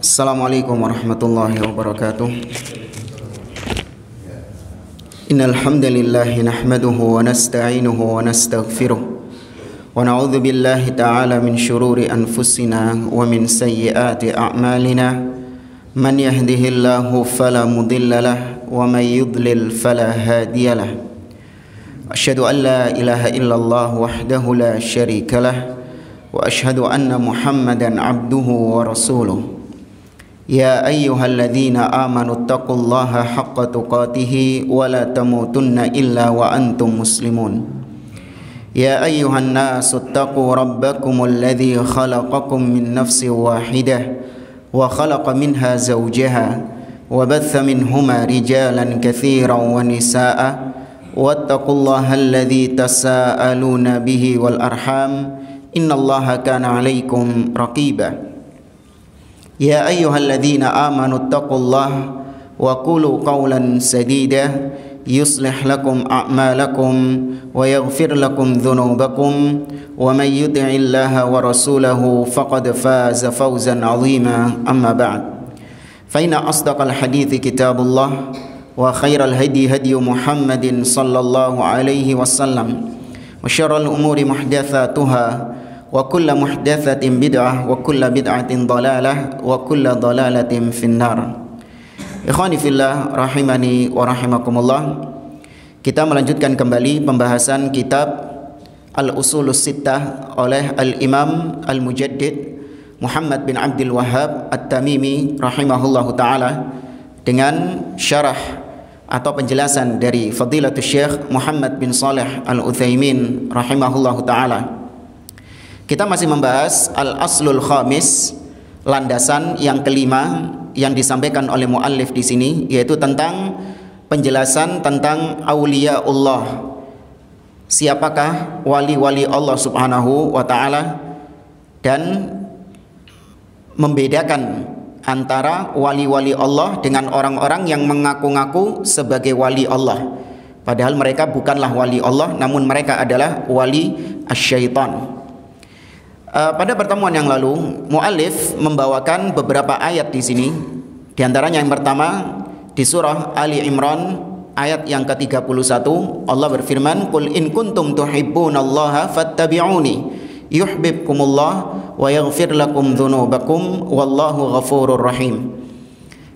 Assalamualaikum warahmatullahi wabarakatuh. Innal hamdalillah nahmaduhu wa nasta'inuhu wa nastaghfiruh wa na'udzu billahi ta'ala min shururi anfusina wa min sayyiati a'malina. Man yahdihillahu fala mudilla lahu wa may yudlil fala hadiya lahu. Asyhadu an la ilaha illallah wahdahu la syarika lahu wa asyhadu anna Muhammadan abduhu wa rasuluh. Ya ayyuhalladzina amanu taqullaha haqqa tuqatih wa la tamutunna illa wa antum muslimun. Ya ayyuhan nasu taqu rabbakumul ladzi khalaqakum min nafsin wahidah wa khalaqa minha zawjaha wa batha minhuma rijalan katsiran wa nisaa'a wattaqullaha alladzi tasaaluna bihi wal arham innallaha kana 'alaikum raqiba. Ya ayyuhalladzina amanu taqullaha wa qulu qawlan sadida yuslih lakum a'malakum wa yaghfir lakum dhunubakum wa may yuti'illaha wa rasulahu faqad faza fawzan 'azima. Amma ba'd, fa inna asdaqal hadithi kitabullah wa khairal hadi hadi Muhammadin sallallahu alaihi wasallam wa syarrul umuri muhdatsatuha wa kullu muhdatsatin bid'ah wa kullu bid'atin dhalalah wa kullu dhalalatin finnar. Ikhwani fillah rahimani wa rahimakumullah. Kita melanjutkan kembali pembahasan kitab Al-Usulus Sittah oleh Al-Imam Al-Mujaddid Muhammad bin Abdul Wahhab At-Tamimi rahimahullahu taala dengan syarah atau penjelasan dari Fadilatul Syekh Muhammad bin Shalih Al-Utsaimin rahimahullahu taala. Kita masih membahas al-aslul khamis, landasan yang kelima yang disampaikan oleh muallif di sini, yaitu tentang penjelasan tentang auliyaullah. Siapakah wali-wali Allah Subhanahu wa taala dan membedakan antara wali-wali Allah dengan orang-orang yang mengaku-ngaku sebagai wali Allah, padahal mereka bukanlah wali Allah, namun mereka adalah wali asy-syaitan. Pada pertemuan yang lalu, muallif membawakan beberapa ayat di sini. Di antaranya yang pertama di surah Ali Imran ayat yang ke-31, Allah berfirman, "Qul in kuntum tuhibbunallaha fattabi'uni yuhibbukumullah wa yaghfir lakum dzunubakum wallahu ghafurur rahim."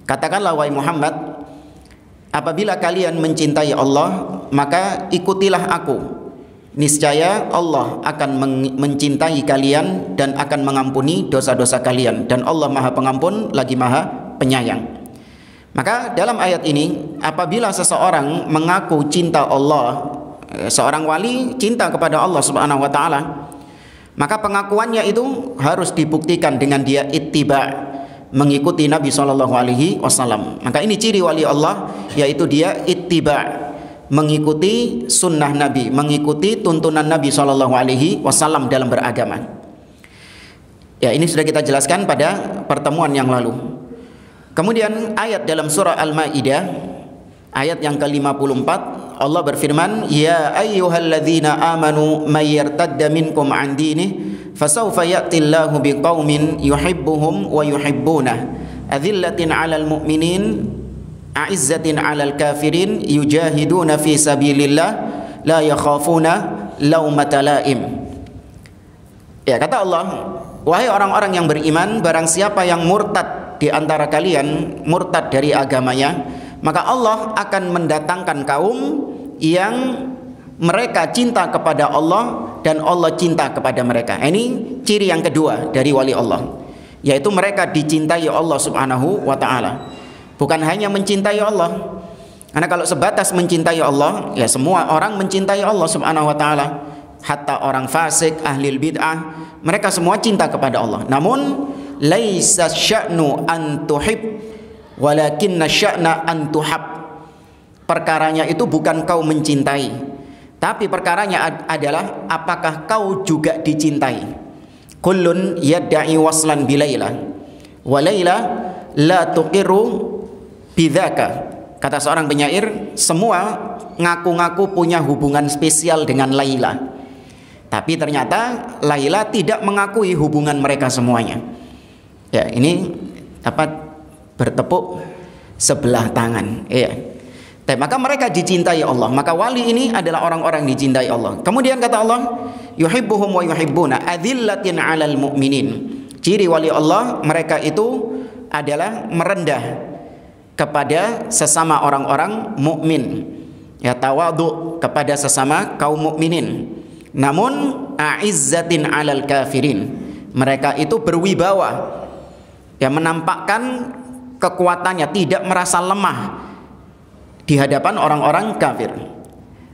Katakanlah wahai Muhammad, apabila kalian mencintai Allah, maka ikutilah aku. Niscaya Allah akan mencintai kalian dan akan mengampuni dosa-dosa kalian, dan Allah Maha Pengampun lagi Maha Penyayang. Maka dalam ayat ini, apabila seseorang mengaku cinta Allah, seorang wali cinta kepada Allah Subhanahu wa taala, maka pengakuannya itu harus dibuktikan dengan dia ittiba, mengikuti Nabi sallallahu alaihi wasallam. Maka ini ciri wali Allah, yaitu dia ittiba, mengikuti sunnah Nabi, mengikuti tuntunan Nabi sallallahu alaihi wasallam dalam beragama. Ya, ini sudah kita jelaskan pada pertemuan yang lalu. Kemudian ayat dalam surah Al-Maidah ayat yang ke-54, Allah berfirman, "Ya ayyuhalladzina amanu may yartadda minkum 'an dinihi fasawfa ya'tillahu biqaumin yuhibbuhum wa yuhibbunah adzillatin 'alal mu'minin a'izzatin 'alal kafirin yujahiduna fi sabilillah la yakhafuna laumata laim." Ya, kata Allah, wahai orang-orang yang beriman, barang siapa yang murtad di antara kalian, murtad dari agamanya, maka Allah akan mendatangkan kaum yang mereka cinta kepada Allah dan Allah cinta kepada mereka. Ini ciri yang kedua dari wali Allah, yaitu mereka dicintai Allah Subhanahu wa taala. Bukan hanya mencintai Allah, karena kalau sebatas mencintai Allah, ya semua orang mencintai Allah Subhanahu wa taala, hatta orang fasik, ahli bid'ah, mereka semua cinta kepada Allah. Namun laisa sya'nu an tuhib walakinna sya'na an tuhab. Perkaranya itu bukan kau mencintai, tapi perkaranya adalah apakah kau juga dicintai. Kullun yadda'i waslan bilaila wa laila la tuqiru bidzaka. Kata seorang penyair, semua ngaku-ngaku punya hubungan spesial dengan Laila, tapi ternyata Laila tidak mengakui hubungan mereka semuanya. Ya, ini bertepuk sebelah tangan. Iya. Maka mereka dicintai Allah. Maka wali ini adalah orang-orang dicintai Allah. Kemudian kata Allah, yuhibbuhum wa yuhibbuna adillatin 'alal mu'minin. Ciri wali Allah, mereka itu adalah merendah kepada sesama orang-orang mukmin. Ya, tawadhu kepada sesama kaum mukminin. Namun a'izzatin 'alal kafirin. Mereka itu berwibawa. Ya, menampakkan kekuatannya, tidak merasa lemah di hadapan orang-orang kafir.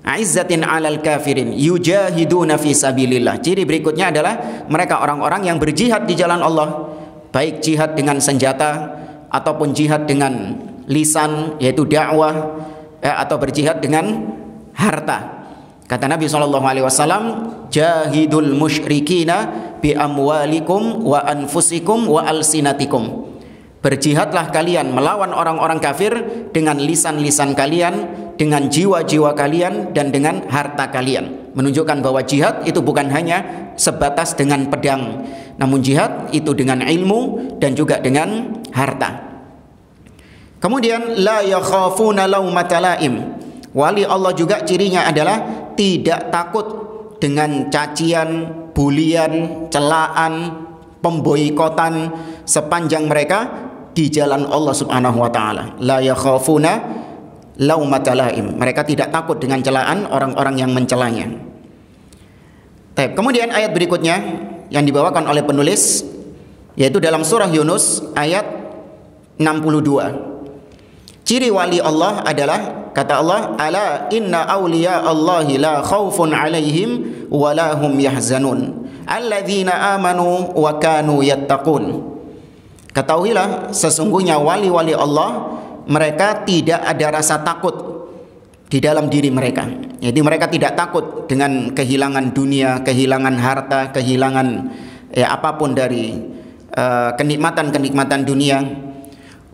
Aizzatin 'alal kafirin yujahiduna fi sabilillah. Ciri berikutnya adalah mereka orang-orang yang berjihad di jalan Allah, baik jihad dengan senjata ataupun jihad dengan lisan, yaitu dakwah, atau berjihad dengan harta. Kata Nabi SAW, jahidul musyrikina bi amwalikum wa anfusikum wa alsinatikum. Berjihadlah kalian melawan orang-orang kafir dengan lisan-lisan kalian, dengan jiwa-jiwa kalian, dan dengan harta kalian. Menunjukkan bahwa jihad itu bukan hanya sebatas dengan pedang, namun jihad itu dengan ilmu dan juga dengan harta. Kemudian la yakhafuna laumata laim. Wali Allah juga cirinya adalah tidak takut dengan cacian, bulian, celaan, pemboikotan sepanjang mereka di jalan Allah Subhanahu wa taala. La yakhafuna laumata laim. Mereka tidak takut dengan celaan orang-orang yang mencelanya. Kemudian ayat berikutnya yang dibawakan oleh penulis, yaitu dalam surah Yunus ayat 62. Ciri wali Allah adalah, kata Allah, ala inna awliya Allahi la khawfun alaihim wa la hum yahzanun alladzina amanu wa kanu yattaqun. Ketahuilah, sesungguhnya wali-wali Allah, mereka tidak ada rasa takut di dalam diri mereka. Jadi mereka tidak takut dengan kehilangan dunia, kehilangan harta, kehilangan apapun dari kenikmatan-kenikmatan dunia.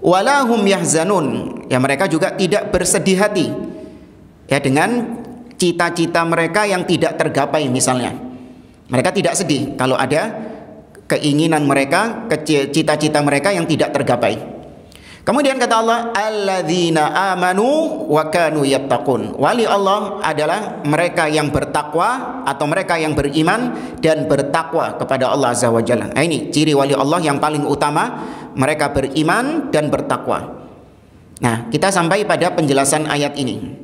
Walahum yahzanun. Ya, mereka juga tidak bersedih hati ya dengan cita-cita mereka yang tidak tergapai misalnya. Mereka tidak sedih kalau ada keinginan mereka, cita-cita mereka yang tidak tergapai. Kemudian kata Allah, alladzina amanu wa kanu yattaqun. Wali Allah adalah mereka yang bertakwa atau mereka yang beriman dan bertakwa kepada Allah Azza wa Jalla. Nah, ini ciri wali Allah yang paling utama, mereka beriman dan bertakwa. Nah, kita sampai pada penjelasan ayat ini,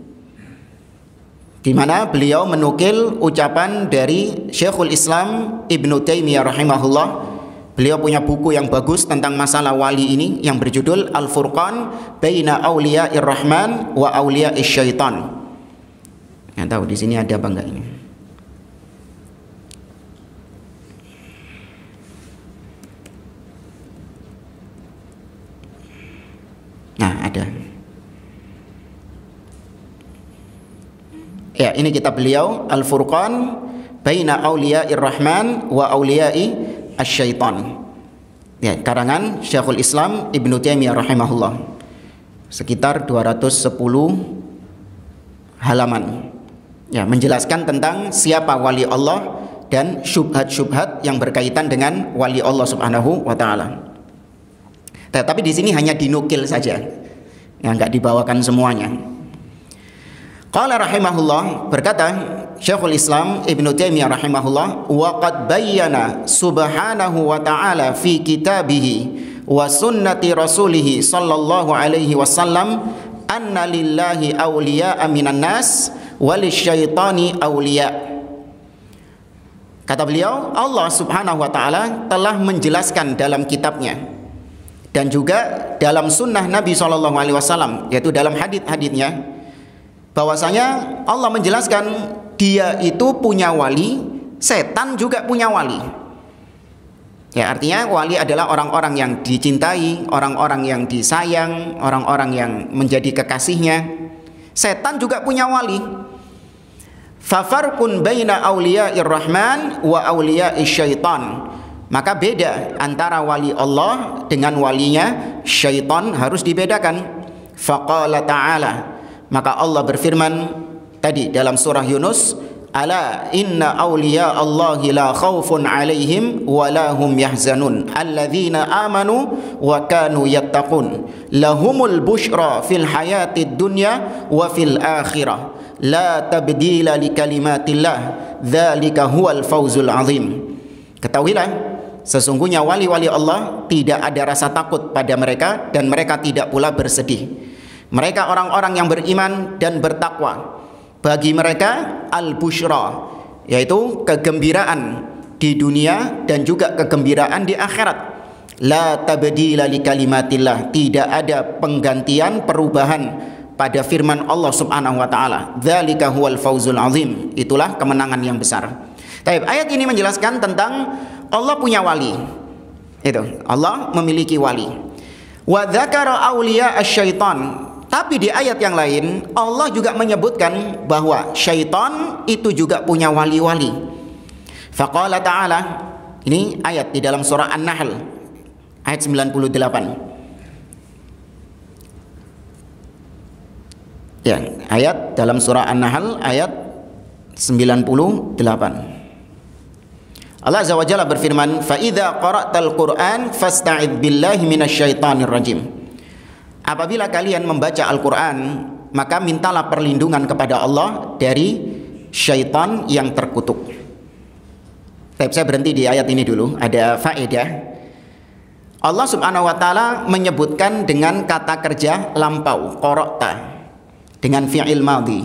di mana beliau menukil ucapan dari Syekhul Islam Ibnu Taimiyah rahimahullah. Beliau punya buku yang bagus tentang masalah wali ini yang berjudul Al-Furqan Baina Auliya'ir Rahman wa Auliya'is Syaitan. Nggak tahu di sini ada apa enggak ini. Nah, ada. Ya, ini kitab beliau Al-Furqan Baina Auliya'ir Rahman wa Auliya'i Asy-Syaitan. Ya, karangan Syekhul Islam Ibnu Taimiyah rahimahullah. Sekitar 210 halaman. Ya, menjelaskan tentang siapa wali Allah dan syubhat-syubhat yang berkaitan dengan wali Allah Subhanahu wa taala. Tapi di sini hanya dinukil saja. Ya, enggak dibawakan semuanya. Qala rahimahullah, berkata Syekhul Islam Ibnu Taimiyah rahimahullah, wa qad bayyana subhanahu wa ta'ala fi kitabihi wa sunnati rasulih sallallahu alaihi wasallam anna lillahi awliya'a minan nas wa lisyaitani awliya'. Kata beliau, Allah Subhanahu wa ta'ala telah menjelaskan dalam kitabnya dan juga dalam sunnah Nabi sallallahu alaihi wasallam, yaitu dalam hadits-haditsnya, bahwasanya Allah menjelaskan dia itu punya wali, setan juga punya wali. Ya, artinya wali adalah orang-orang yang dicintai, orang-orang yang disayang, orang-orang yang menjadi kekasihnya. Setan juga punya wali. Fafarqun baina auliya'ir rahman wa auliya'is syaitan. Maka beda antara wali Allah dengan walinya syaitan, harus dibedakan. Faqala ta'ala, maka Allah berfirman tadi dalam surah Yunus Ala inna awliya Allahi la khawfun alaihim wa la hum yahzanun alladzina amanu wa kanu yattaqun lahumul bushra fil hayatid dunya wa fil akhirah la tabdila li kalimatillah dzalika huwal fawzul azim. Ketahuilah, sesungguhnya wali-wali Allah tidak ada rasa takut pada mereka dan mereka tidak pula bersedih. Mereka orang-orang yang beriman dan bertakwa. Bagi mereka al-busyra, yaitu kegembiraan di dunia dan juga kegembiraan di akhirat. La tabdila li kalimatillah, tidak ada penggantian perubahan pada firman Allah Subhanahu wa taala. Dzalika huwal fawzul azim, itulah kemenangan yang besar. Baik, ayat ini menjelaskan tentang Allah punya wali. Itu, Allah memiliki wali. Wa dzakara auliya asyaitan. Tapi di ayat yang lain Allah juga menyebutkan bahwa syaitan itu juga punya wali-wali. Faqala ta'ala, ini ayat di dalam surah An-Nahl ayat 98. Ya, ayat dalam surah An-Nahl ayat 98. Allah Azza wa Jalla berfirman, "Fa idza qara'tal Qur'an fasta'idz billahi minasyaitonir rajim." Apabila kalian membaca Al-Quran, maka mintalah perlindungan kepada Allah dari syaitan yang terkutuk. Tapi saya berhenti di ayat ini dulu, ada faedah. Allah Subhanahu wa taala menyebutkan dengan kata kerja lampau, qara'ta, dengan fi'il madhi.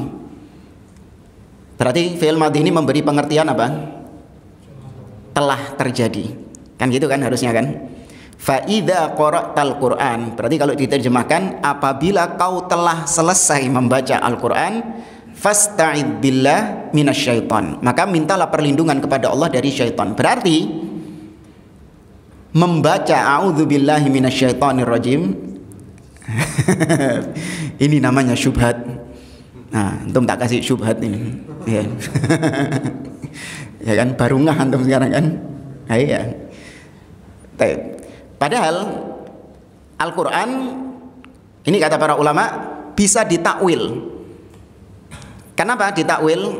Berarti fi'il madhi ini memberi pengertian apa? Telah terjadi. Kan gitu kan harusnya kan? Fa idza qara'tal Qur'an, berarti kalau diterjemahkan apabila kau telah selesai membaca Al-Qur'an, fasta'id billah minasyaiton, maka mintalah perlindungan kepada Allah dari syaitan. Berarti membaca a'udzubillahi minasyaitonir rajim ini namanya syubhat. Nah, antum tak kasih syubhat ini. Ya. Ya kan, baru ngah antum sekarang kan? Nah, iya. Padahal Al-Quran ini kata para ulama bisa ditakwil. Kenapa ditakwil?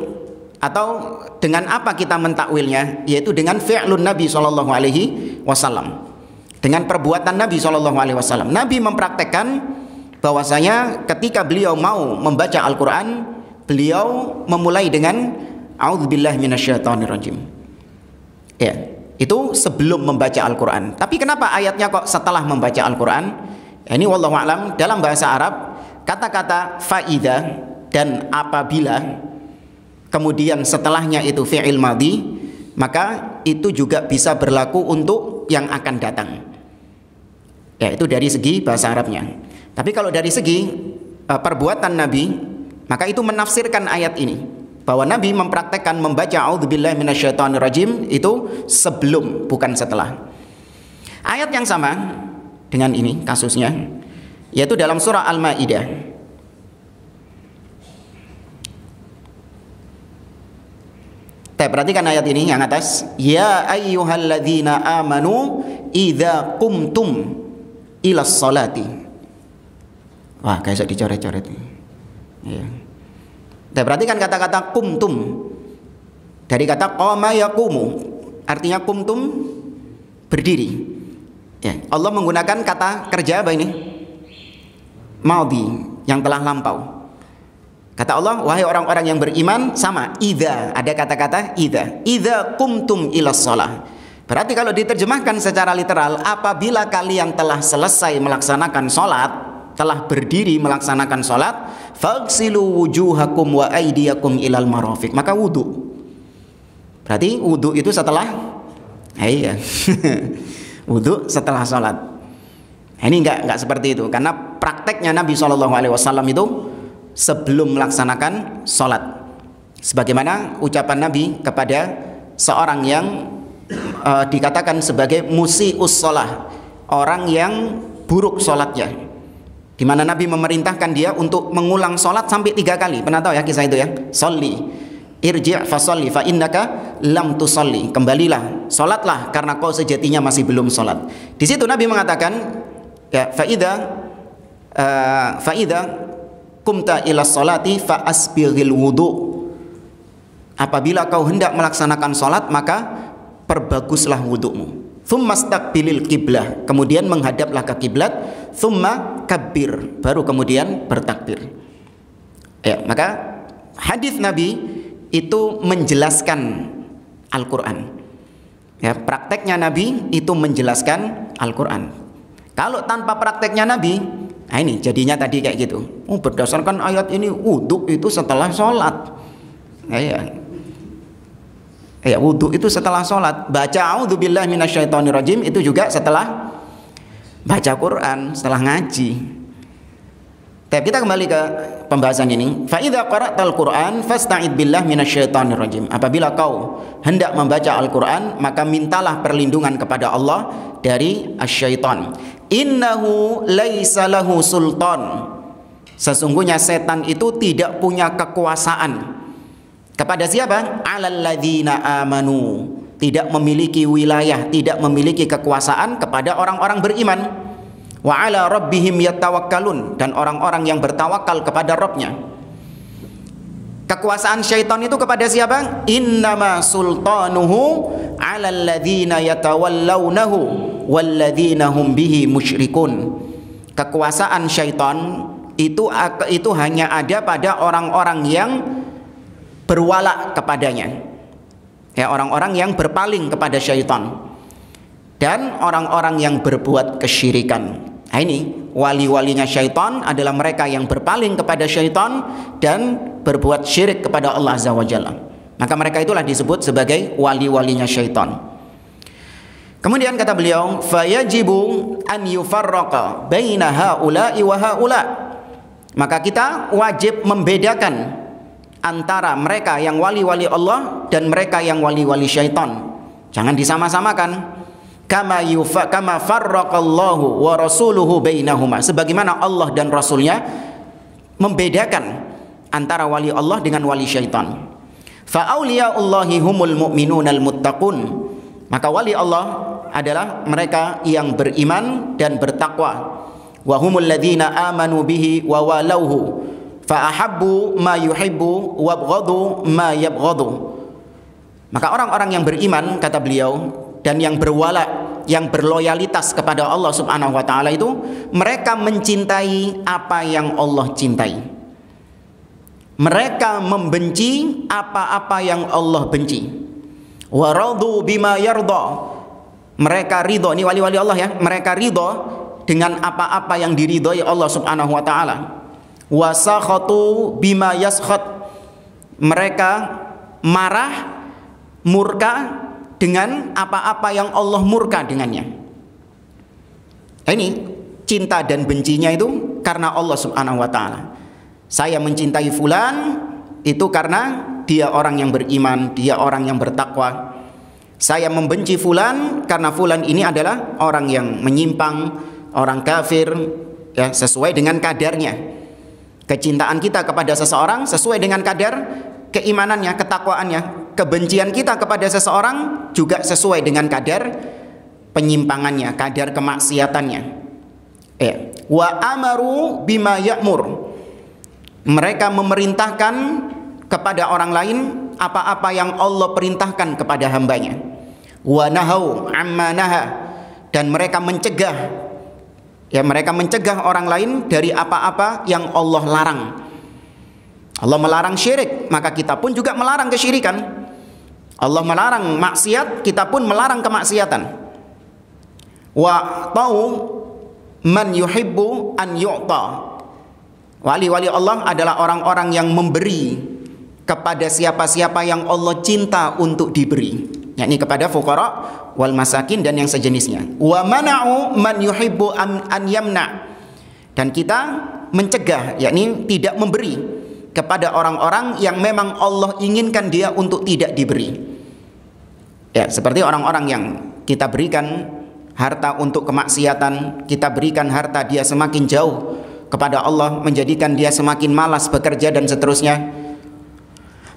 Atau dengan apa kita mentakwilnya? Yaitu dengan fi'lun Nabi SAW, dengan perbuatan Nabi SAW. Nabi mempraktekkan bahwasanya ketika beliau mau membaca Al-Quran, beliau memulai dengan a'udzubillahi minasyaitonirrajim. Ya, itu sebelum membaca Al-Quran. Tapi kenapa ayatnya kok setelah membaca Al-Quran? Ini wallahu a'lam, dalam bahasa Arab kata-kata fa'idha dan apabila kemudian setelahnya itu fi'il madhi, maka itu juga bisa berlaku untuk yang akan datang. Ya, itu dari segi bahasa Arabnya. Tapi kalau dari segi perbuatan Nabi, maka itu menafsirkan ayat ini, bahwa Nabi mempraktekkan membaca a'udzubillahi minasyaitonirrajim itu sebelum, bukan setelah. Ayat yang sama dengan ini kasusnya yaitu dalam surah Al-Maidah. Perhatikan ayat ini yang atas, ya ayyuhalladzina amanu idza qumtum ilas salati. Wah, kayak dicoret-coret ini. Ya. Perhatikan kata-kata kumtum dari kata qama yaqumu, artinya kumtum berdiri. Ya, Allah menggunakan kata kerja apa ini? Madhi, yang telah lampau. Kata Allah, wahai orang-orang yang beriman, sama idza, ada kata-kata idza qumtum ilas shalah. Berarti kalau diterjemahkan secara literal, apabila kalian telah selesai melaksanakan sholat, telah berdiri melaksanakan sholat, faghsilu wujuhakum wa aydiyakum ilal marafiq, maka wudu. Berarti wudu itu setelah iya. Wudu setelah sholat. Ini enggak seperti itu, karena prakteknya Nabi SAW itu sebelum melaksanakan sholat. Sebagaimana ucapan Nabi kepada seorang yang dikatakan sebagai musi'us sholah, orang yang buruk sholatnya, di mana Nabi memerintahkan dia untuk mengulang sholat sampai 3 kali. Pernah tahu ya kisah itu ya? Sholli, irji' fasolli fa innaka lam tusolli. Kembalilah, sholatlah karena kau sejatinya masih belum sholat. Di situ Nabi mengatakan, ya, faida kumta ila sholati fa asbighil wudu. apabila kau hendak melaksanakan salat maka perbaguslah wudumu. Tsumma staqbilil qiblah, kemudian menghadaplah ke kiblat. Tsumma kabbir, baru kemudian bertakbir. Ya, maka hadis Nabi itu menjelaskan Al-Quran. Ya, prakteknya Nabi itu menjelaskan Al-Quran. Kalau tanpa prakteknya Nabi, nah ini jadinya tadi kayak gitu. Oh, berdasarkan ayat ini wudu itu setelah sholat. Ya, wudu itu setelah sholat. Baca a'udzubillahi minasyaitonirrajim itu juga setelah baca Quran, setelah ngaji. Tapi kita kembali ke pembahasan ini. Fa idza qara'tal Qur'an fasta'id billahi minasyaitonirrajim. Apabila kau hendak membaca Al-Qur'an, maka mintalah perlindungan kepada Allah dari asyaiton. Innahu laisa lahu sultan. Sesungguhnya setan itu tidak punya kekuasaan. Kepada siapa? Alal ladzina amanu. Tidak memiliki wilayah, tidak memiliki kekuasaan kepada orang-orang beriman. Wa ala rabbihim yatawakkalun, dan orang-orang yang bertawakal kepada Rabbnya. Kekuasaan syaitan itu kepada siapa? Innama sultanuhu alal ladzina yatawallawnahu walladzina hum bihi musyrikun. Kekuasaan syaitan itu hanya ada pada orang-orang yang berwala kepadanya, ya, orang-orang yang berpaling kepada syaitan dan orang-orang yang berbuat kesyirikan. Nah, ini wali-walinya syaitan adalah mereka yang berpaling kepada syaitan dan berbuat syirik kepada Allah Azza wa Jalla. Maka mereka itulah disebut sebagai wali-walinya syaitan. Kemudian kata beliau, fayajibu an yufarraqa baina haula'i wa haula. Maka kita wajib membedakan antara mereka yang wali-wali Allah dan mereka yang wali-wali syaitan. Jangan disama-samakan. Kama farraqallahu wa rasuluhu bainahuma. Sebagaimana Allah dan Rasulnya membedakan antara wali Allah dengan wali syaitan. Fa auliyaullahi humul mu'minunal muttaqun. Maka wali Allah adalah mereka yang beriman dan bertakwa. Wa humul ladzina amanu bihi wa walauhu. Fa'ahabbu ma yuhibbu wabghadu ma yabghadu. Maka orang-orang yang beriman, kata beliau, dan yang berwala, yang berloyalitas kepada Allah Subhanahu wa taala itu, mereka mencintai apa yang Allah cintai. Mereka membenci apa-apa yang Allah benci. Wa radu bima yarda. Mereka ridho, ini wali-wali Allah ya, mereka ridho dengan apa-apa yang diridhoi Allah Subhanahu wa taala. Wasakhatu bima yaskhat. Mereka marah, murka dengan apa-apa yang Allah murka dengannya. Ini cinta dan bencinya itu karena Allah Subhanahu wa taala. Saya mencintai fulan itu karena dia orang yang beriman, dia orang yang bertakwa. Saya membenci fulan karena fulan ini adalah orang yang menyimpang, orang kafir, ya, sesuai dengan kadarnya. Kecintaan kita kepada seseorang sesuai dengan kadar keimanannya, ketakwaannya. Kebencian kita kepada seseorang juga sesuai dengan kadar penyimpangannya, kadar kemaksiatannya. Wa amaru bima ya'mur. Mereka memerintahkan kepada orang lain apa-apa yang Allah perintahkan kepada hambanya. Wa nahau amma naha. Dan mereka mencegah, ya, mereka mencegah orang lain dari apa-apa yang Allah larang. Allah melarang syirik, maka kita pun juga melarang kesyirikan. Allah melarang maksiat, kita pun melarang kemaksiatan. Wa tau man yuhibbu an yu'ta. Wali-wali Allah adalah orang-orang yang memberi kepada siapa-siapa yang Allah cinta untuk diberi, yakni kepada fuqara wal masakin dan yang sejenisnya. Wa mana'u man yuhibbu an yamna. Dan kita mencegah, yakni tidak memberi kepada orang-orang yang memang Allah inginkan dia untuk tidak diberi. Ya, seperti orang-orang yang kita berikan harta untuk kemaksiatan, kita berikan harta dia semakin jauh kepada Allah, menjadikan dia semakin malas bekerja dan seterusnya.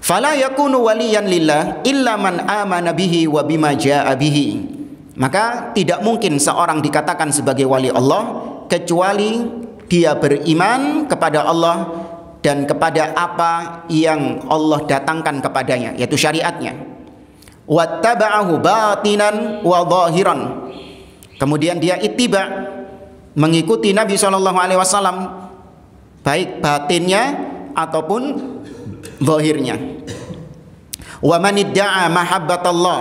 Fala yakunu waliyan lillah illa man amana bihi wa bima jaa bihi. Maka tidak mungkin seorang dikatakan sebagai wali Allah kecuali dia beriman kepada Allah dan kepada apa yang Allah datangkan kepadanya, yaitu syariatnya. Wattaba'ahu batinan wa zahiran. Kemudian dia ittiba, mengikuti Nabi SAW, baik batinnya ataupun zahirnya. Wa man idda'a mahabbatallah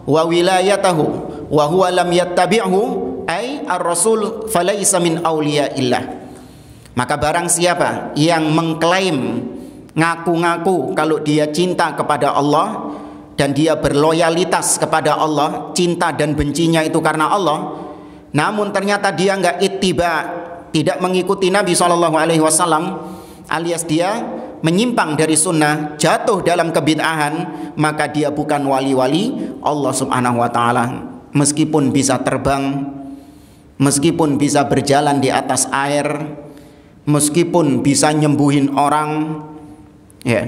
wa wilayatahu wa huwa lam yattabi'hu ay ar-rasul falaysa min awliyaillah. Maka barang siapa yang mengklaim, ngaku-ngaku kalau dia cinta kepada Allah dan dia berloyalitas kepada Allah, cinta dan bencinya itu karena Allah, namun ternyata dia enggak ittiba, tidak mengikuti Nabi SAW, alias dia menyimpang dari sunnah, jatuh dalam kebid'ahan, maka dia bukan wali-wali Allah Subhanahu wa taala. Meskipun bisa terbang, meskipun bisa berjalan di atas air, meskipun bisa nyembuhin orang, ya,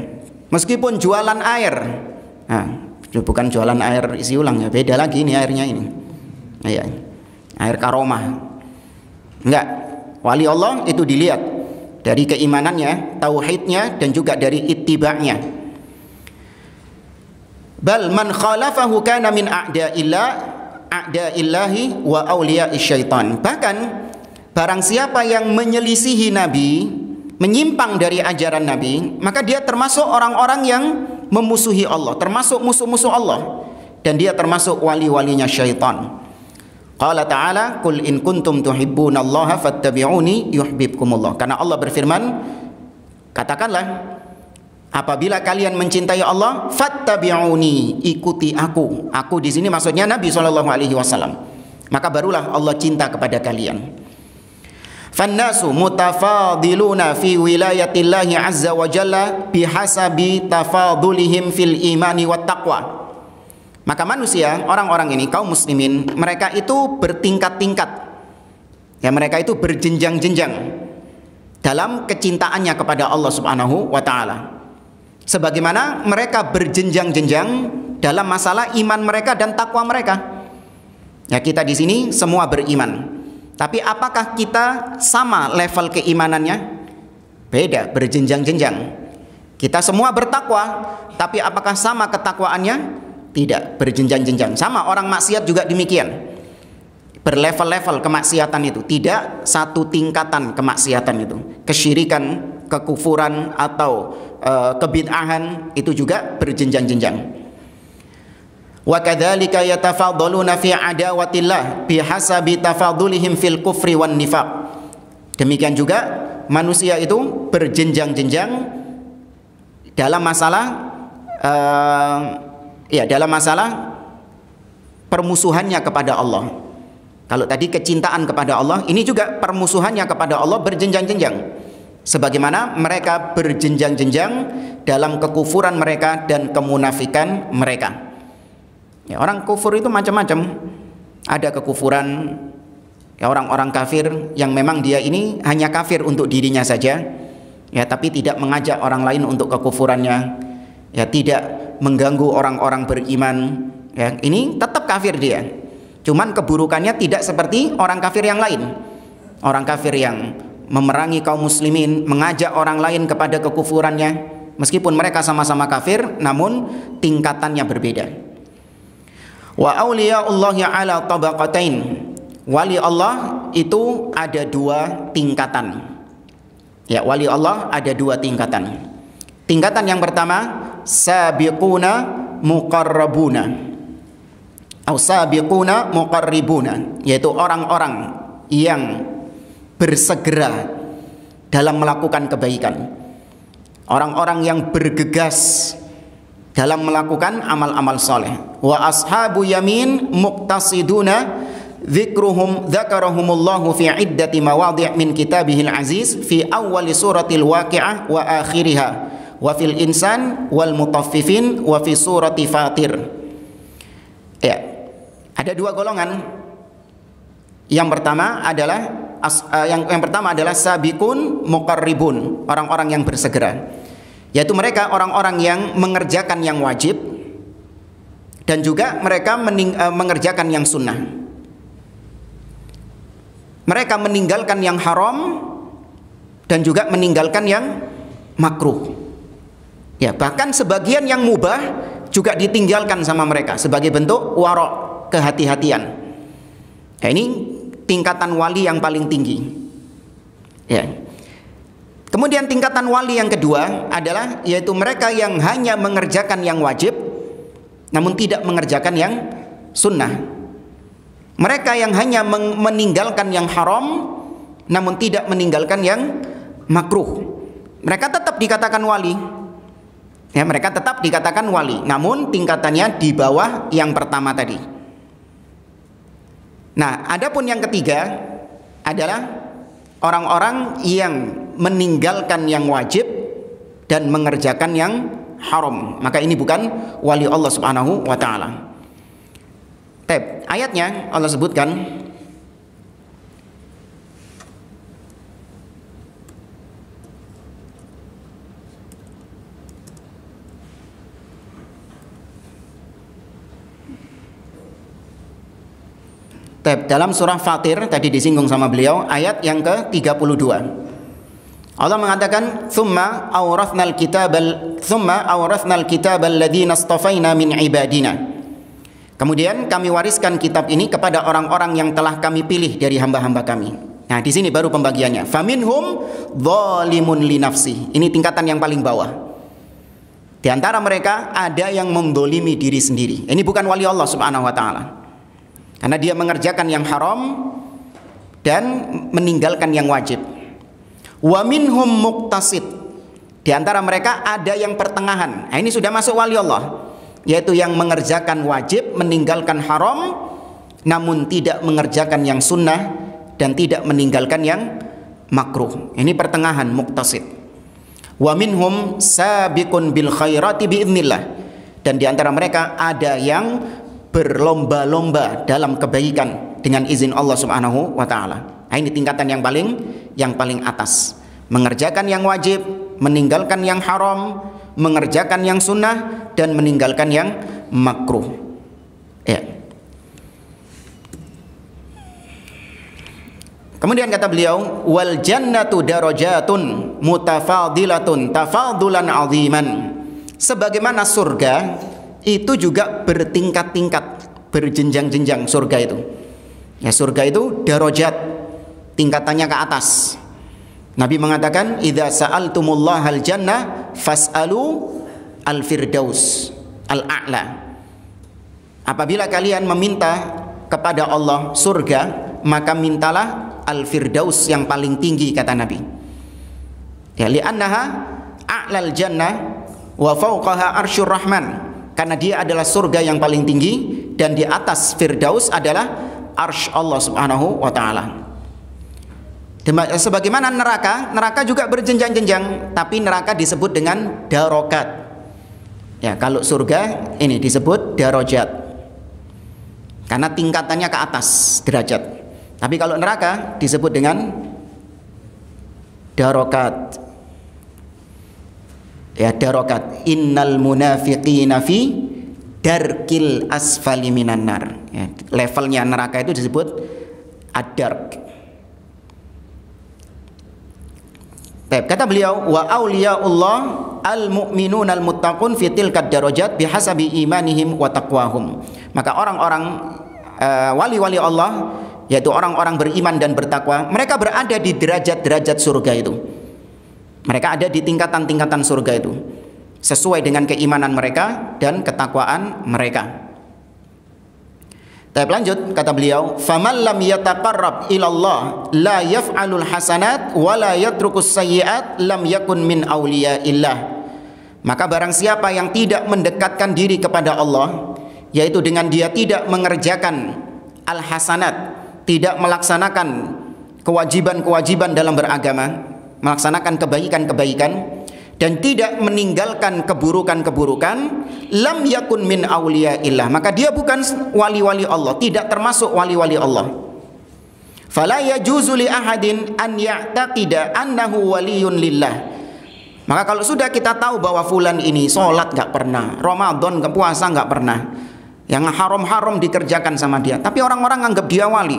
meskipun jualan air. Nah, bukan jualan air isi ulang ya, beda lagi ini airnya ini. Ya, air karomah. Enggak, wali Allah itu dilihat dari keimanannya, tauhidnya, dan juga dari ittiba'nya. Bal man khalafahu kana min a'da'illahi wa awliya'ish syaitan. Bahkan barang siapa yang menyelisihi Nabi, menyimpang dari ajaran Nabi, maka dia termasuk orang-orang yang memusuhi Allah, termasuk musuh-musuh Allah, dan dia termasuk wali-walinya syaitan. Qala ta'ala, "Qul in kuntum tuhibbunallaha fattabi'uni yuhibbukumullah." Karena Allah berfirman, katakanlah, apabila kalian mencintai Allah, fattabi'uni, ikuti aku. Aku di sini maksudnya Nabi SAW. Maka barulah Allah cinta kepada kalian. Fannasu mutafadiluna fi wilayatillahi azza wa jalla bihasabi tafadulihim fil imani wat taqwa. Maka manusia, orang-orang ini, kaum muslimin, mereka itu bertingkat-tingkat. Ya, mereka itu berjenjang-jenjang dalam kecintaannya kepada Allah Subhanahu wa taala. Sebagaimana mereka berjenjang-jenjang dalam masalah iman mereka dan takwa mereka. Ya, kita di sini semua beriman. Tapi apakah kita sama level keimanannya? Beda, berjenjang-jenjang. Kita semua bertakwa, tapi apakah sama ketakwaannya? Tidak, berjenjang-jenjang. Sama orang maksiat juga demikian. Berlevel-level kemaksiatan itu, tidak satu tingkatan kemaksiatan itu. Kesyirikan, kekufuran atau kebid'ahan itu juga berjenjang-jenjang. Wa kadzalika yatafadhaluna fi adawatillah bihasabi tafadhulihim fil kufri wan nifaq. Demikian juga manusia itu berjenjang-jenjang dalam masalah dalam masalah permusuhannya kepada Allah. Kalau tadi kecintaan kepada Allah, ini juga permusuhannya kepada Allah berjenjang-jenjang. Sebagaimana mereka berjenjang-jenjang dalam kekufuran mereka dan kemunafikan mereka. Ya, orang kufur itu macam-macam. Ada kekufuran ya, orang-orang kafir yang memang dia ini hanya kafir untuk dirinya saja, ya, tapi tidak mengajak orang lain untuk kekufurannya, ya, tidak mengganggu orang-orang beriman, ya, ini tetap kafir dia. Cuman keburukannya tidak seperti orang kafir yang lain. Orang kafir yang memerangi kaum muslimin, mengajak orang lain kepada kekufurannya, meskipun mereka sama-sama kafir, namun tingkatannya berbeda. Wa awliyaullahi ala tabaqatain. Wali Allah itu ada dua tingkatan. Ya, wali Allah ada dua tingkatan. Tingkatan yang pertama, sabiquna muqarrabuna atau sabiquna muqarribuna, yaitu orang-orang yang bersegera dalam melakukan kebaikan, orang-orang yang bergegas dalam melakukan amal-amal soleh. Wa ashabu yamin muqtasiduna dzakarahumullahu fi iddati mawadhi' min kitabihil aziz fi awwali suratil waqi'ah wa akhiriha wa fil insan wal mutaffifin wa fi surati fatir. Ya, ada dua golongan. Yang pertama adalah sabiqun muqarribun, orang-orang yang bersegera, yaitu mereka orang-orang yang mengerjakan yang wajib dan juga mereka mengerjakan yang sunnah. Mereka meninggalkan yang haram dan juga meninggalkan yang makruh. Ya, bahkan sebagian yang mubah juga ditinggalkan sama mereka sebagai bentuk warok, kehati-hatian. Ya, ini tingkatan wali yang paling tinggi. Ya. Kemudian tingkatan wali yang kedua adalah yaitu mereka yang hanya mengerjakan yang wajib namun tidak mengerjakan yang sunnah. Mereka yang hanya meninggalkan yang haram namun tidak meninggalkan yang makruh. Mereka tetap dikatakan wali. Ya, mereka tetap dikatakan wali, namun tingkatannya di bawah yang pertama tadi. Nah, adapun yang ketiga adalah orang-orang yang meninggalkan yang wajib dan mengerjakan yang haram. Maka ini bukan wali Allah Subhanahu wa taala. Ayatnya Allah sebutkan dalam surah Fatir tadi disinggung sama beliau, ayat yang ke-32. Allah mengatakan, "Tsumma awrathnal kitabal ladzina istafaina min ibadina." Kemudian kami wariskan kitab ini kepada orang-orang yang telah kami pilih dari hamba-hamba kami. Nah, di sini baru pembagiannya. Faminhum dzalimun li nafsi. Ini tingkatan yang paling bawah. Di antara mereka ada yang mendolimi diri sendiri. Ini bukan wali Allah Subhanahu wa taala. Karena dia mengerjakan yang haram dan meninggalkan yang wajib. Wa minhum muqtasid. Di antara mereka ada yang pertengahan. Nah, ini sudah masuk wali Allah, yaitu yang mengerjakan wajib, meninggalkan haram, namun tidak mengerjakan yang sunnah dan tidak meninggalkan yang makruh. Ini pertengahan, muqtasid. Wa minhum sabiqun bil khairati biidznillah. Dan di antara mereka ada yang berlomba-lomba dalam kebaikan dengan izin Allah Subhanahu wa taala. Nah, ini tingkatan yang paling atas. Mengerjakan yang wajib, meninggalkan yang haram, mengerjakan yang sunnah dan meninggalkan yang makruh. Ya. Kemudian kata beliau, wal jannatu darajatun mutafadilatun tafadulan aziman. Sebagaimana surga itu juga bertingkat-tingkat, berjenjang-jenjang surga itu. Ya, surga itu darajat, tingkatannya ke atas. Nabi mengatakan, idza sa'altumullahal jannah fas'alu al-firdaus al-a'la. Apabila kalian meminta kepada Allah surga, maka mintalah al-firdaus yang paling tinggi, kata Nabi. Ya, li'annaha a'lal jannah wa fawqaha arsyur rahman. Karena dia adalah surga yang paling tinggi dan di atas firdaus adalah arsy Allah Subhanahu wa taala. Sebagaimana neraka juga berjenjang-jenjang, tapi neraka disebut dengan darokat. Ya, kalau surga ini disebut darajat, karena tingkatannya ke atas derajat. Tapi kalau neraka disebut dengan darokat. Ya, darokat. Innal munafiqina fi darkil asfali minan nar. Ya, levelnya neraka itu disebut ad-dark. Kata beliau, wa auliyaullah al-mu'minun al-muttaqun fi tilkad darajat bihasabi imanihim wa taqwahum. Maka orang-orang wali-wali Allah, yaitu orang-orang beriman dan bertakwa, mereka berada di derajat-derajat surga itu. Mereka ada di tingkatan-tingkatan surga itu sesuai dengan keimanan mereka dan ketakwaan mereka. Tapi lanjut, kata beliau, faman lam yataqarrab ilallah la yaf'alul hasanat wa la yatrukus sayyi'at lam yakun min awliyaillah. Maka barang siapa yang tidak mendekatkan diri kepada Allah, yaitu dengan dia tidak mengerjakan al-hasanat, tidak melaksanakan kewajiban-kewajiban dalam beragama, melaksanakan kebaikan-kebaikan, dan tidak meninggalkan keburukan-keburukan, lam yakun min awliyaillah, maka dia bukan wali-wali Allah, tidak termasuk wali-wali Allah. Fala yajuzu li ahadin an ya'taqida annahu waliyun lillah. Maka kalau sudah kita tahu bahwa fulan ini sholat gak pernah, Ramadan gak, puasa gak pernah, yang haram-haram dikerjakan sama dia, tapi orang-orang anggap dia wali.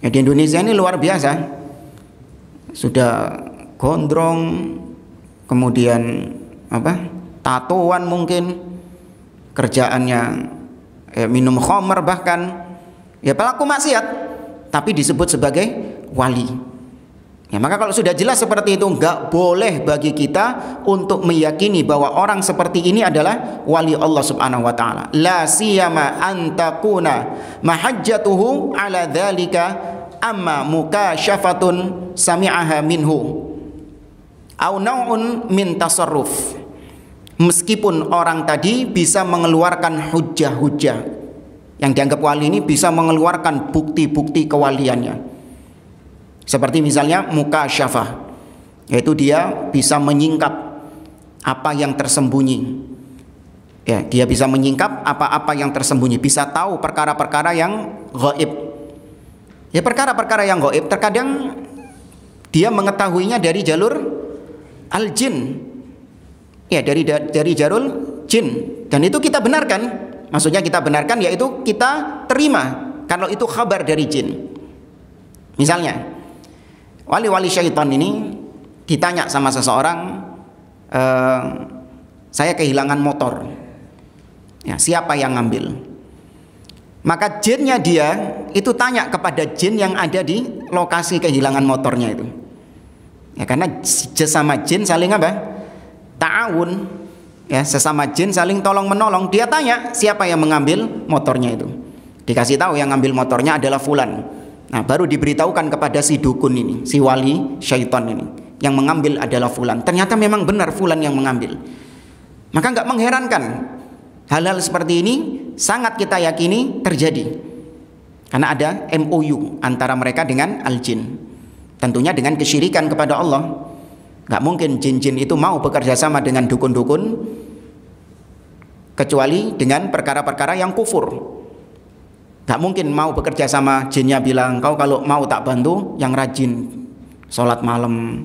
Ya, di Indonesia ini luar biasa, sudah gondrong, kemudian tatoan mungkin, kerjaannya minum khamr bahkan, pelaku maksiat, tapi disebut sebagai wali. Maka kalau sudah jelas seperti itu, nggak boleh bagi kita untuk meyakini bahwa orang seperti ini adalah wali Allah Subhanahu wa taala. La siyama an takuna mahajjatuhu ala dzalika amma mukasyafatun sami'aha minhu au naun min tasarruf. Meskipun orang tadi bisa mengeluarkan hujah-hujah, yang dianggap wali ini bisa mengeluarkan bukti-bukti kewaliannya. Seperti misalnya mukasyafah, yaitu dia bisa menyingkap apa yang tersembunyi. Dia bisa menyingkap apa-apa yang tersembunyi, bisa tahu perkara-perkara yang gaib. Perkara-perkara yang gaib terkadang dia mengetahuinya dari jalur al-jin. Dari jalur jin, dan itu kita benarkan. Maksudnya kita benarkan, yaitu kita terima kalau itu kabar dari jin. Misalnya wali-wali syaitan ini ditanya sama seseorang, saya kehilangan motor, siapa yang ngambil? Maka jinnya dia itu tanya kepada jin yang ada di lokasi kehilangan motornya itu. Karena sesama jin saling ta'awun, sesama jin saling tolong menolong. Dia tanya siapa yang mengambil motornya itu. Dikasih tahu yang ngambil motornya adalah fulan. Nah, baru diberitahukan kepada si dukun ini, si wali syaitan ini, yang mengambil adalah fulan. Ternyata memang benar fulan yang mengambil. Maka nggak mengherankan, hal-hal seperti ini sangat kita yakini terjadi, karena ada MOU antara mereka dengan al-jin. Tentunya dengan kesyirikan kepada Allah. Nggak mungkin jin-jin itu mau bekerja sama dengan dukun-dukun kecuali dengan perkara-perkara yang kufur. Gak mungkin mau bekerja sama jinnya bilang, kau kalau mau tak bantu yang rajin sholat malam,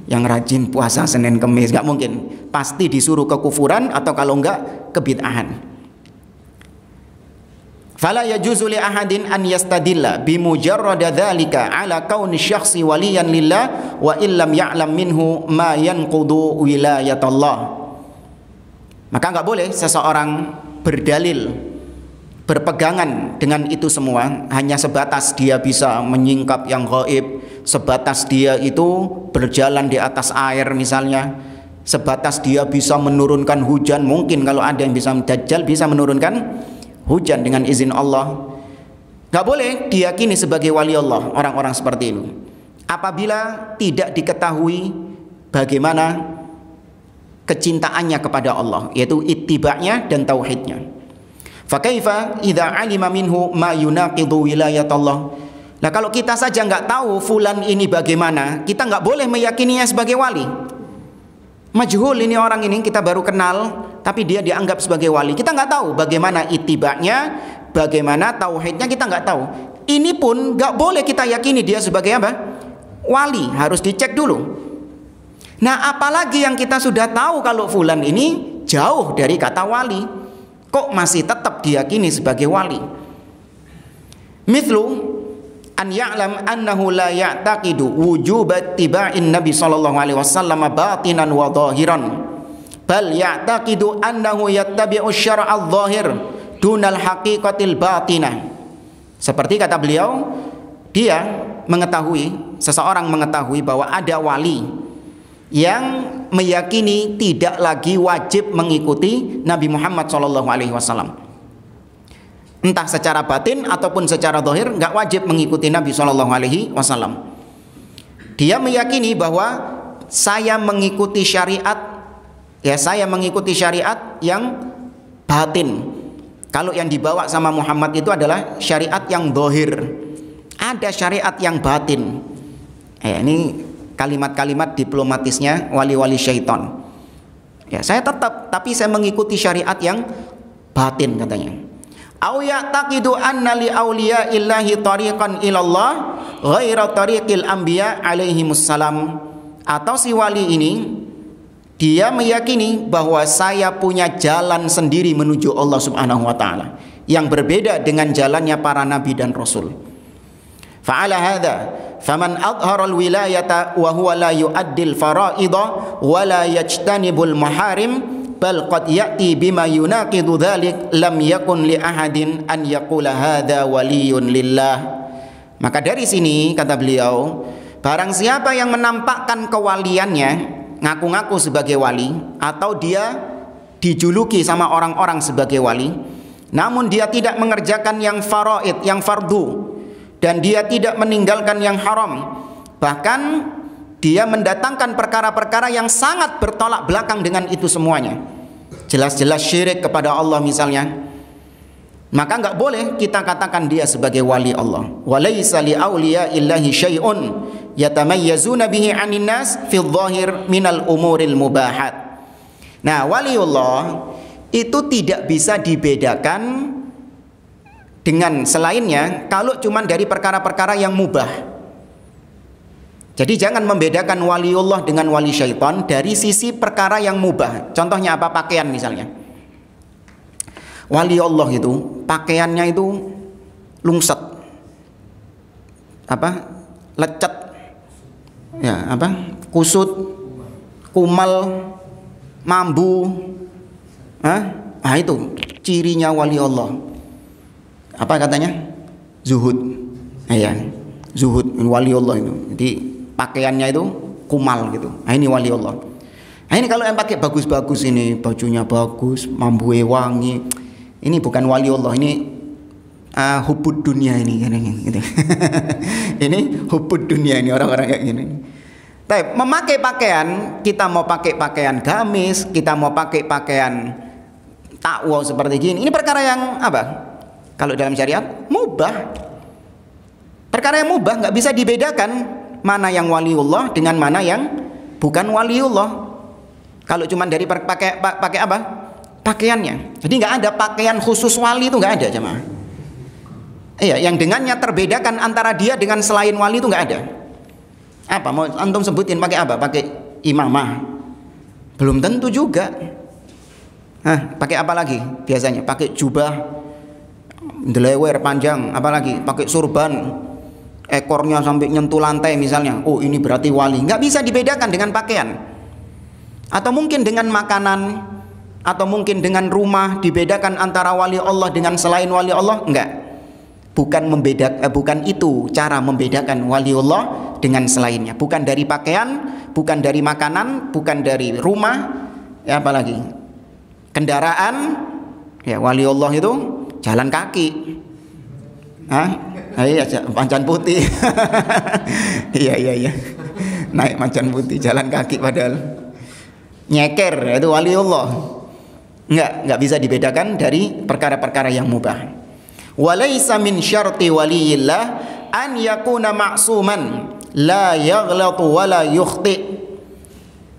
yang rajin puasa Senin Kemis. Gak mungkin, pasti disuruh kekufuran atau kalau enggak kebid'ahan. Fala yajuzu li ahadin an yastadilla bimujarrada dzalika ala kauni syakhsi waliyan lillah wa illam ya'lam minhu ma yanqudu wilayatallah. Maka enggak boleh seseorang berdalil, berpegangan dengan itu semua hanya sebatas dia bisa menyingkap yang gaib, sebatas dia itu berjalan di atas air misalnya, sebatas dia bisa menurunkan hujan. Mungkin kalau ada yang bisa, Dajjal bisa menurunkan hujan dengan izin Allah. Gak boleh diyakini sebagai wali Allah orang-orang seperti itu apabila tidak diketahui bagaimana kecintaannya kepada Allah, yaitu ittiba'nya dan tauhidnya. Fakaifa idza alima minhu ma yunaqidu wilayatullah. Nah, kalau kita saja nggak tahu fulan ini bagaimana, kita nggak boleh meyakininya sebagai wali. Majhul ini orang ini, kita baru kenal, tapi dia dianggap sebagai wali. Kita nggak tahu bagaimana itibaknya, bagaimana tauhidnya, kita nggak tahu. Ini pun nggak boleh kita yakini dia sebagai apa? Wali, harus dicek dulu. Nah, apalagi yang kita sudah tahu kalau fulan ini jauh dari kata wali, kok masih tetap diyakini sebagai wali? Mithlu an ya'lam annahu la ya'taqidu wujub ittiba'in nabi sallallahu alaihi wasallam batinan wa zahiran, bal ya'taqidu annahu yattabi'u syar'a adh-dhahir dunal haqiqatil batinah. Seperti kata beliau, dia mengetahui, seseorang mengetahui bahwa ada wali yang meyakini tidak lagi wajib mengikuti Nabi Muhammad SAW, entah secara batin ataupun secara zahir, nggak wajib mengikuti Nabi SAW. Dia meyakini bahwa saya mengikuti syariat, saya mengikuti syariat yang batin. Kalau yang dibawa sama Muhammad itu adalah syariat yang zahir, ada syariat yang batin. Ini kalimat-kalimat diplomatisnya wali-wali syaitan. Saya tetap, tapi saya mengikuti syariat yang batin katanya. Au ya'taqidu anna li awliya illahi tariqan ilallah ghaira tariqil anbiya alaihimussalam. Atau si wali ini, dia meyakini bahwa saya punya jalan sendiri menuju Allah Subhanahu wa taala yang berbeda dengan jalannya para nabi dan rasul. Fa'ala hadza faman adhara al-wilayata wa huwa la yu'addil fara'idha wa la yajtanibul maharim bal qad ya'ti bima yunaqidu dhalik lam yakun li ahadin an yaqula hadza waliyun lillah. Maka dari sini kata beliau, barang siapa yang menampakkan kewaliannya, ngaku-ngaku sebagai wali, atau dia dijuluki sama orang-orang sebagai wali, namun dia tidak mengerjakan yang faraid, yang fardu, dan dia tidak meninggalkan yang haram, bahkan dia mendatangkan perkara-perkara yang sangat bertolak belakang dengan itu semuanya, jelas-jelas syirik kepada Allah misalnya, maka enggak boleh kita katakan dia sebagai wali Allah. Walaysa li awliyaillahi syai'un yatamayyazuna bihi 'anin nas fi dhahir minal umuril mubahat. Nah, waliullah itu tidak bisa dibedakan dengan selainnya kalau cuman dari perkara-perkara yang mubah. Jadi jangan membedakan waliullah dengan wali syaitan dari sisi perkara yang mubah. Contohnya apa? Pakaian misalnya. Wali Allah itu pakaiannya itu lungset, lecet, ya kusut, kumal, mambu, itu cirinya wali Allah. Apa katanya? Zuhud. Ya, zuhud wali Allah itu. Jadi pakaiannya itu kumal gitu. Ini wali Allah. Ini kalau yang pakai bagus-bagus ini, bajunya bagus, mambunya wangi, ini bukan wali Allah, ini hubud dunia ini gitu. Ini hubud dunia ini, orang-orang kayak gini. Tapi memakai pakaian, kita mau pakai pakaian gamis, kita mau pakai pakaian takwa seperti gini, ini perkara yang apa? Kalau dalam syariat mubah. Perkara yang mubah, nggak bisa dibedakan mana yang waliullah dengan mana yang bukan waliullah. Kalau cuma dari pakai apa? Pakaiannya. Jadi nggak ada pakaian khusus wali, itu nggak ada jemaah. Iya, yang dengannya terbedakan antara dia dengan selain wali itu nggak ada. Apa mau antum sebutin pakai apa? Pakai imamah? Belum tentu juga. Pakai apa lagi? Biasanya pakai jubah, delewer panjang, apalagi pakai surban, ekornya sampai nyentuh lantai misalnya. Oh, ini berarti wali. Nggak bisa dibedakan dengan pakaian. Atau mungkin dengan makanan, atau mungkin dengan rumah, dibedakan antara wali Allah dengan selain wali Allah? Enggak. Bukan itu cara membedakan wali Allah dengan selainnya. Bukan dari pakaian, bukan dari makanan, bukan dari rumah, ya apalagi kendaraan. Ya, wali Allah itu jalan kaki. Iya, macan putih. Iya. Naik macan putih, jalan kaki padahal nyeker, itu wali Allah. Enggak bisa dibedakan dari perkara-perkara yang mubah. Walaysa min syarti waliyillah an yakuna ma'suman la yaghlatu wa la yukhti.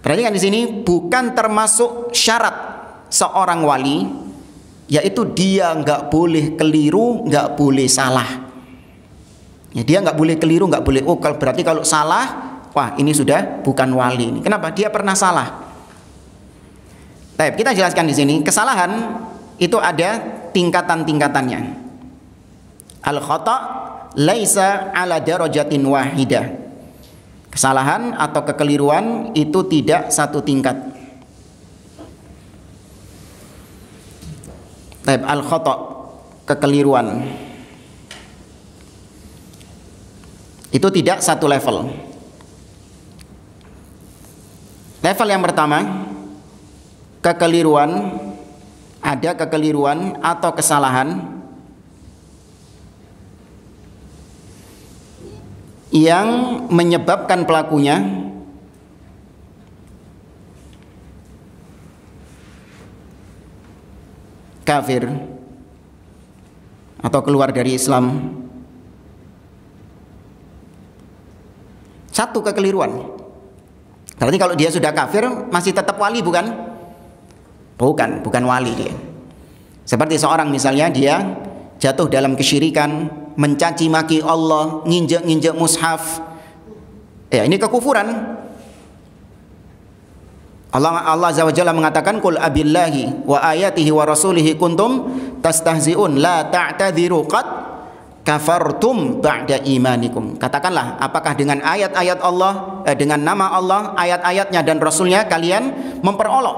Perhatikan di sini, bukan termasuk syarat seorang wali yaitu dia enggak boleh keliru, enggak boleh salah. Ya, dia enggak boleh keliru, enggak boleh berarti kalau salah, wah ini sudah bukan wali. Kenapa? Dia pernah salah. Baik, kita jelaskan di sini, kesalahan itu ada tingkatan-tingkatannya. Al-khata' laisa ala darajatin wahidah. Kesalahan atau kekeliruan itu tidak satu tingkat. Baik, al-khata', kekeliruan, itu tidak satu level. Level yang pertama, kekeliruan, ada kekeliruan atau kesalahan yang menyebabkan pelakunya kafir atau keluar dari Islam. Satu kekeliruan. Berarti kalau dia sudah kafir masih tetap wali bukan? Bukan wali dia. Seperti seorang misalnya dia jatuh dalam kesyirikan, mencaci maki Allah, nginjek mushaf. Ya, ini kekufuran. Allah Azza wa Jalla mengatakan, "Qul abillahi wa ayatihi wa rasulihi kuntum tastahzi'un la ta'tadhiru qad kafartum ba'da imanikum. Katakanlah, apakah dengan ayat-ayat Allah, dengan nama Allah, ayat-ayatnya dan Rasulnya kalian memperolok?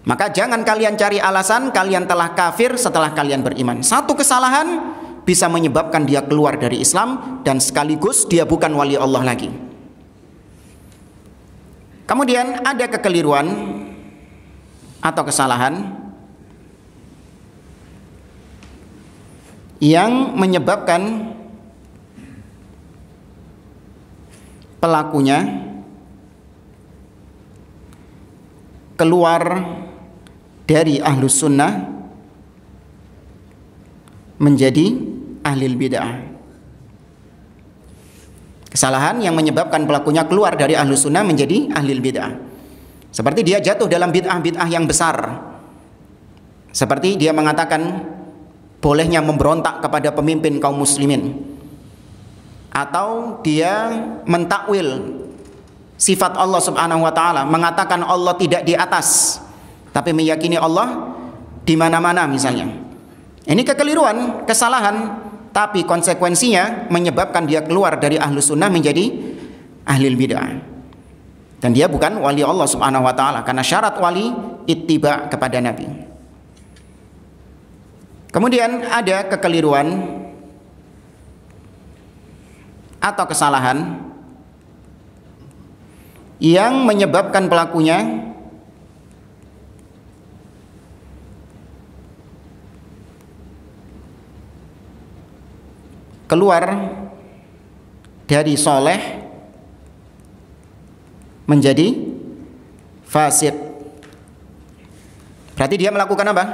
Maka jangan kalian cari alasan kalian telah kafir setelah kalian beriman. Satu kesalahan bisa menyebabkan dia keluar dari Islam dan sekaligus dia bukan wali Allah lagi. Kemudian ada kekeliruan atau kesalahan yang menyebabkan pelakunya keluar dari ahlus sunnah menjadi ahlil bid'ah. Kesalahan yang menyebabkan pelakunya keluar dari ahlus sunnah menjadi ahlil bid'ah. Seperti dia jatuh dalam bid'ah-bid'ah yang besar. Seperti dia mengatakan bolehnya memberontak kepada pemimpin kaum muslimin. Atau dia mentakwil sifat Allah subhanahu wa ta'ala, mengatakan Allah tidak di atas, tapi meyakini Allah di mana-mana misalnya. Ini kekeliruan, kesalahan, tapi konsekuensinya menyebabkan dia keluar dari ahlus sunnah menjadi ahlil bid'ah. Dan dia bukan wali Allah subhanahu wa ta'ala, karena syarat wali ittiba kepada Nabi. Kemudian ada kekeliruan atau kesalahan yang menyebabkan pelakunya keluar dari soleh menjadi fasik. Berarti dia melakukan apa?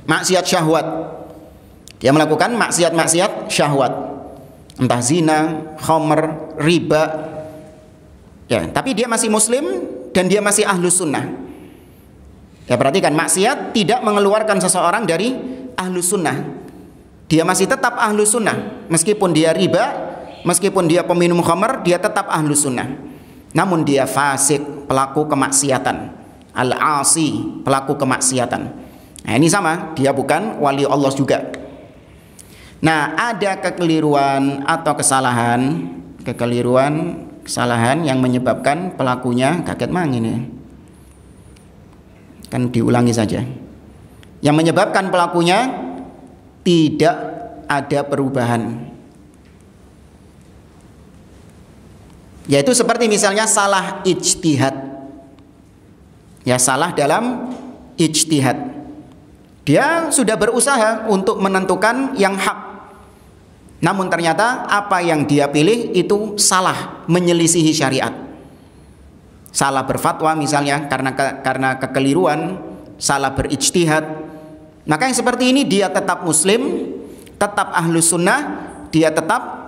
Maksiat syahwat. Dia melakukan maksiat-maksiat syahwat, entah zina, khamr, riba. Ya, tapi dia masih muslim dan dia masih ahlus sunnah. Ya, perhatikan, maksiat tidak mengeluarkan seseorang dari ahlus sunnah. Dia masih tetap ahlus sunnah, meskipun dia riba, meskipun dia peminum khamr, dia tetap ahlus sunnah. Namun dia fasik, pelaku kemaksiatan, al-asi, pelaku kemaksiatan. Nah, ini sama, dia bukan wali Allah juga. Nah, ada kekeliruan atau kesalahan, kesalahan yang menyebabkan pelakunya kaget mang ini. Kan diulangi saja. Yang menyebabkan pelakunya tidak ada perubahan. Yaitu seperti misalnya salah ijtihad. Ya, salah dalam ijtihad. Dia sudah berusaha untuk menentukan yang hak, namun ternyata apa yang dia pilih itu salah, menyelisihi syariat. Salah berfatwa misalnya karena kekeliruan, salah berijtihad. Maka yang seperti ini dia tetap muslim, tetap ahlus sunnah, dia tetap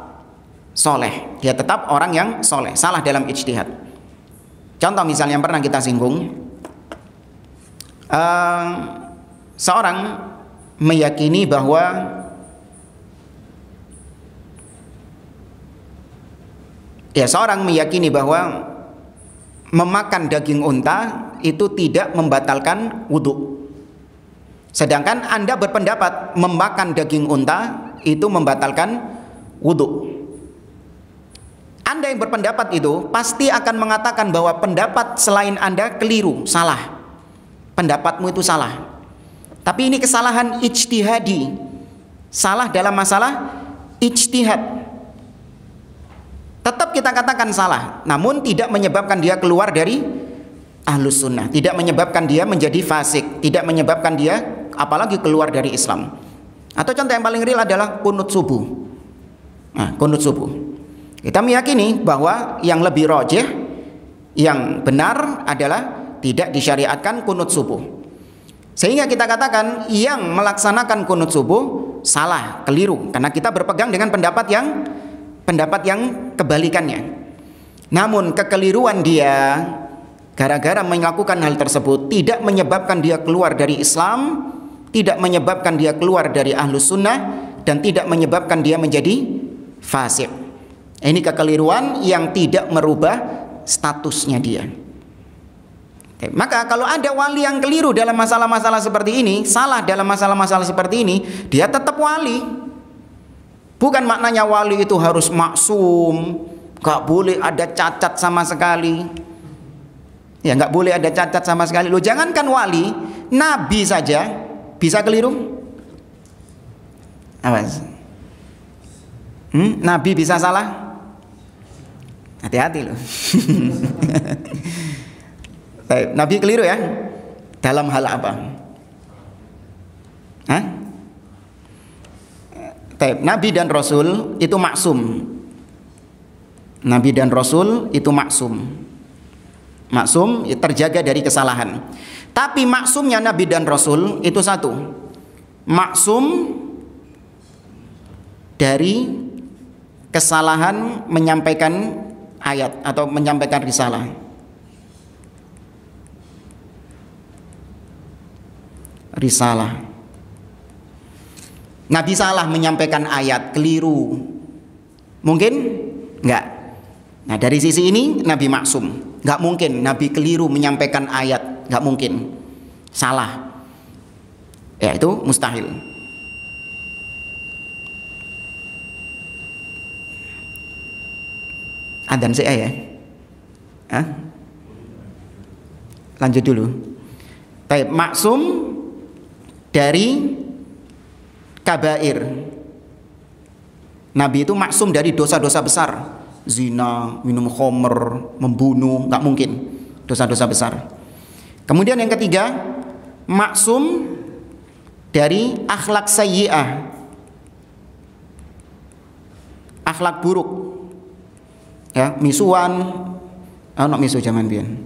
soleh, dia tetap orang yang soleh, salah dalam ijtihad. Contoh misalnya yang pernah kita singgung, seorang meyakini bahwa memakan daging unta itu tidak membatalkan wudhu. Sedangkan Anda berpendapat memakan daging unta itu membatalkan wudhu. Anda yang berpendapat itu pasti akan mengatakan bahwa pendapat selain Anda keliru, salah. Pendapatmu itu salah. Tapi ini kesalahan ijtihadi, salah dalam masalah ijtihad. Tetap kita katakan salah, namun tidak menyebabkan dia keluar dari ahlus sunnah, tidak menyebabkan dia menjadi fasik, tidak menyebabkan dia apalagi keluar dari Islam. Atau contoh yang paling real adalah kunut subuh. Nah, kunut subuh, kita meyakini bahwa yang lebih rajih, yang benar adalah tidak disyariatkan kunut subuh. Sehingga kita katakan yang melaksanakan kunut subuh salah, keliru, karena kita berpegang dengan pendapat yang kebalikannya. Namun kekeliruan dia gara-gara melakukan hal tersebut tidak menyebabkan dia keluar dari Islam, tidak menyebabkan dia keluar dari ahlus sunnah, dan tidak menyebabkan dia menjadi fasik. Ini kekeliruan yang tidak merubah statusnya dia. Maka kalau ada wali yang keliru dalam masalah-masalah seperti ini, salah dalam masalah-masalah seperti ini, dia tetap wali, Bukan maknanya wali itu harus maksum, nggak boleh ada cacat sama sekali. Ya, nggak boleh ada cacat sama sekali. Loh, jangankan wali, nabi saja bisa keliru. Awas. Nabi bisa salah. Hati-hati loh. Nabi keliru ya. Dalam hal apa? Hah? Nabi dan Rasul itu maksum. Nabi dan Rasul itu maksum. Maksum terjaga dari kesalahan. Tapi maksumnya Nabi dan Rasul itu satu. Maksum dari kesalahan menyampaikan ayat atau menyampaikan risalah. Risalah. Nabi salah menyampaikan ayat, keliru. Mungkin? Enggak. Nah, dari sisi ini Nabi maksum. Enggak mungkin Nabi keliru menyampaikan ayat, enggak mungkin. Salah. Ya, itu mustahil. Adzan saya ya. Hah? Lanjut dulu. Baik, maksum dari kabair. Nabi itu maksum dari dosa-dosa besar. Zina, minum khamr, membunuh, nggak mungkin. Dosa-dosa besar. Kemudian yang ketiga, maksum dari akhlak sayyi'ah. Akhlak buruk. Ya, misuan, anak misu zaman biyen.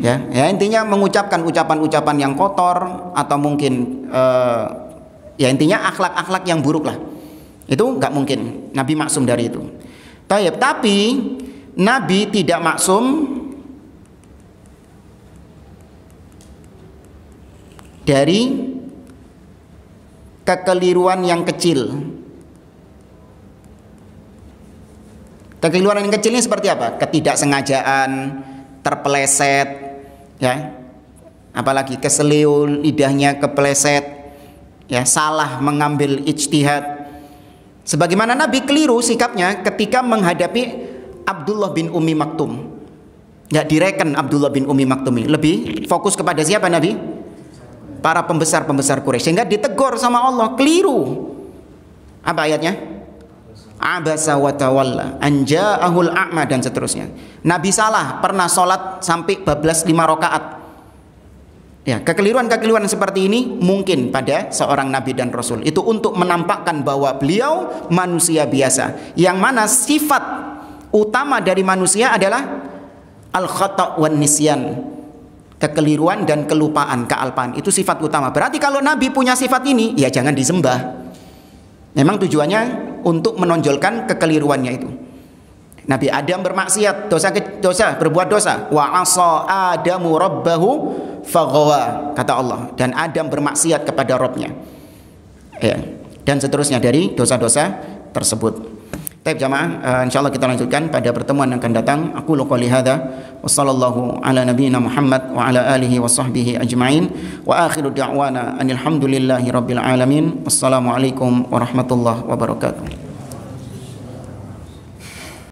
Ya, intinya mengucapkan ucapan-ucapan yang kotor atau mungkin ya intinya akhlak-akhlak yang buruk lah. Itu nggak mungkin. Nabi maksum dari itu. Tapi Nabi tidak maksum dari kekeliruan yang kecil. Kekeliruan yang kecilnya seperti apa? Ketidaksengajaan, terpeleset, ya, apalagi keseleo, lidahnya kepeleset, ya, salah mengambil ijtihad. Sebagaimana Nabi keliru sikapnya ketika menghadapi Abdullah bin Ummi Maktum. Nggak direken Abdullah bin Ummi Maktum ini. Lebih fokus kepada siapa Nabi? Para pembesar-pembesar Quraisy. Sehingga ditegur sama Allah, keliru. Apa ayatnya? Abasa wa tawalla an ja'ahul a'ma dan seterusnya. Nabi salah pernah sholat sampai bablas 5 rakaat. Ya, kekeliruan-kekeliruan seperti ini mungkin pada seorang nabi dan rasul. Itu untuk menampakkan bahwa beliau manusia biasa. Yang mana sifat utama dari manusia adalah al-khata' wan nisyan. Kekeliruan dan kelupaan, kealpaan. Itu sifat utama. Berarti kalau nabi punya sifat ini, ya jangan disembah. Memang tujuannya untuk menonjolkan kekeliruannya itu. Nabi Adam bermaksiat, berbuat dosa. Wa asa Adamu rabbahu faghawa, kata Allah. Dan Adam bermaksiat kepada Rabbnya. Ya, dan seterusnya dari dosa-dosa tersebut. Baik jamaah, insyaallah kita lanjutkan pada pertemuan yang akan datang. Aku qouli hadza wa sallallahu ala nabiyyina Muhammad wa ala alihi wa sahbihi ajma'in wa akhiru da'wana anil hamdulillahi rabbil alamin. Wassalamualaikum warahmatullahi wabarakatuh.